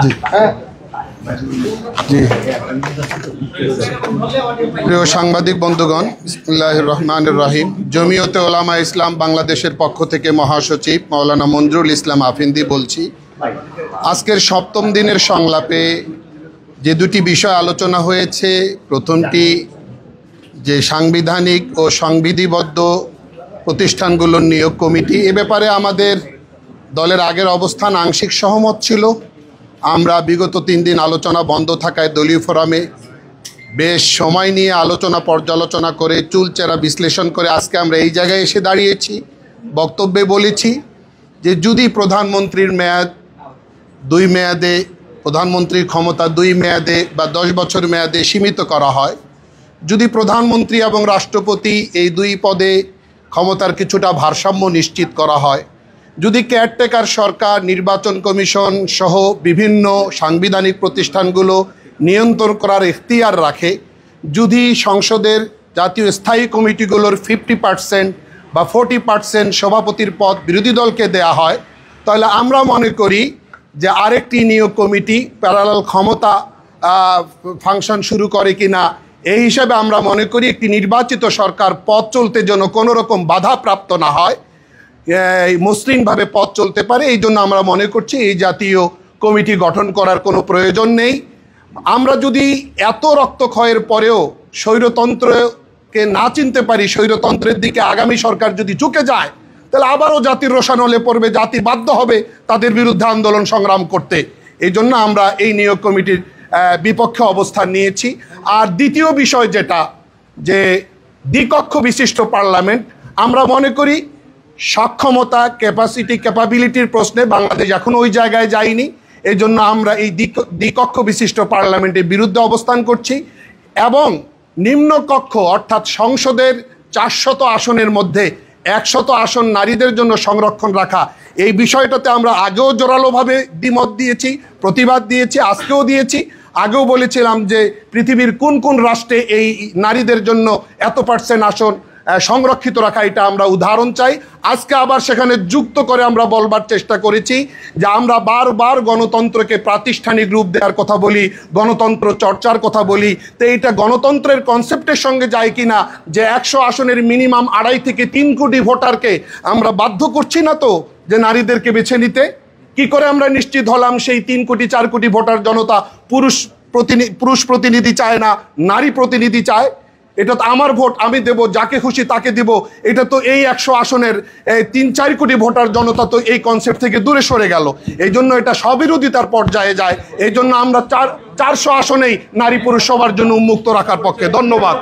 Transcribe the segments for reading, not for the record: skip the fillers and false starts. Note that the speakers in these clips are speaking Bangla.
জি জি প্রিয় সাংবাদিক বন্ধুগণ, বিসমিল্লাহির রহমানির রহিম। জমিয়তে ওলামা ইসলাম বাংলাদেশের পক্ষ থেকে মহাসচিব মাওলানা মঞ্জুরুল ইসলাম আফিন্দি বলছি। আজকের সপ্তম দিনের সংলাপে যে দুটি বিষয় আলোচনা হয়েছে, প্রথমটি যে সাংবিধানিক ও সংবিধিবদ্ধ প্রতিষ্ঠানগুলোর নিয়োগ কমিটি, এ ব্যাপারে আমাদের দলের আগের অবস্থান আংশিক সহমত ছিল। আমরা বিগত 3 দিন আলোচনা বন্ধ থাকায় দলীয় ফোরামে বেশ সময় নিয়ে আলোচনা পর্যালোচনা করে চুলচেরা বিশ্লেষণ করে আজকে আমরা এই জায়গায় এসে দাঁড়িয়েছি। বক্তব্যে বলেছি যে যদি প্রধানমন্ত্রীর মেয়াদ 2 মেয়াদে, প্রধানমন্ত্রীর ক্ষমতা 2 মেয়াদে বা 10 বছর মেয়াদে সীমিত করা হয়, যদি প্রধানমন্ত্রী এবং রাষ্ট্রপতি এই 2 পদে ক্ষমতার কিছুটা ভারসাম্য নিশ্চিত করা হয়, যদি কেয়ারটেকার সরকার, নির্বাচন কমিশন সহ বিভিন্ন সাংবিধানিক প্রতিষ্ঠানগুলো নিয়ন্ত্রণ করার এখতিয়ার রাখে, যদি সংসদের জাতীয় স্থায়ী কমিটিগুলোর 50% বা 40% সভাপতির পদ বিরোধী দলকে দেয়া হয়, তাহলে আমরা মনে করি যে আরেকটি নিয়োগ কমিটি প্যারালাল ক্ষমতা ফাংশন শুরু করে কিনা, এই হিসাবে আমরা মনে করি একটি নির্বাচিত সরকার পথ চলতে যেন কোনো রকম বাধাপ্রাপ্ত না হয়, মসৃণভাবে পথ চলতে পারে। এই জন্য আমরা মনে করছি এই জাতীয় কমিটি গঠন করার কোনো প্রয়োজন নেই। আমরা যদি এত রক্তক্ষয়ের পরেও স্বৈরতন্ত্রকে না চিনতে পারি, স্বৈরতন্ত্রের দিকে আগামী সরকার যদি ঝুঁকে যায়, তাহলে আবারও জাতির রোষানলে পড়বে, জাতি বাধ্য হবে তাদের বিরুদ্ধে আন্দোলন সংগ্রাম করতে। এই জন্য আমরা এই নিয়োগ কমিটির বিপক্ষে অবস্থান নিয়েছি। আর দ্বিতীয় বিষয় যেটা, যে দ্বিকক্ষ বিশিষ্ট পার্লামেন্ট, আমরা মনে করি সক্ষমতা, ক্যাপাবিলিটির প্রশ্নে বাংলাদেশ এখন ওই জায়গায় যায়নি। এই জন্য আমরা এই দ্বিকক্ষ বিশিষ্ট পার্লামেন্টের বিরুদ্ধে অবস্থান করছি এবং নিম্নকক্ষ অর্থাৎ সংসদের 400 আসনের মধ্যে 100 আসন নারীদের জন্য সংরক্ষণ রাখা, এই বিষয়টাতে আমরা আগেও জোরালোভাবে দ্বিমত দিয়েছি, প্রতিবাদ দিয়েছি, আজকেও দিয়েছি। আগেও বলেছিলাম যে পৃথিবীর কোন কোন রাষ্ট্রে এই নারীদের জন্য এত % আসন সংরক্ষিত রাখা, এটা আমরা উদাহরণ চাই। আজকে আবার সেখানে যুক্ত করে আমরা বলবার চেষ্টা করেছি যে আমরা বারবার গণতন্ত্রকে প্রাতিষ্ঠানিক রূপ দেওয়ার কথা বলি, গণতন্ত্র চর্চার কথা বলি, তো এইটা গণতন্ত্রের কনসেপ্টের সঙ্গে যায় কি না, যে 100 আসনের মিনিমাম 2.5 থেকে 3 কোটি ভোটারকে আমরা বাধ্য করছি না তো যে নারীদেরকে বেছে নিতে? কি করে আমরা নিশ্চিত হলাম সেই 3 কোটি 4 কোটি ভোটার জনতা পুরুষ প্রতিনিধি চায় না, নারী প্রতিনিধি চায়? এটা তো আমার ভোট, আমি দেব, যাকে খুশি তাকে দিব। এটা তো এই 100 আসনের 3-4 কোটি ভোটার জনতা তো এই কনসেপ্ট থেকে দূরে সরে গেল। এই জন্য এটা স্ববিরোধিতার পর্যায়ে যায়। এই জন্য আমরা 400 আসনেই নারী পুরুষ সবার জন্য উন্মুক্ত রাখার পক্ষে। ধন্যবাদ।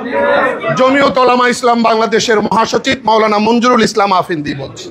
জমিয়ত ওলামা ইসলাম বাংলাদেশের মহাসচিব মাওলানা মঞ্জুরুল ইসলাম আফিন্দি বলছি।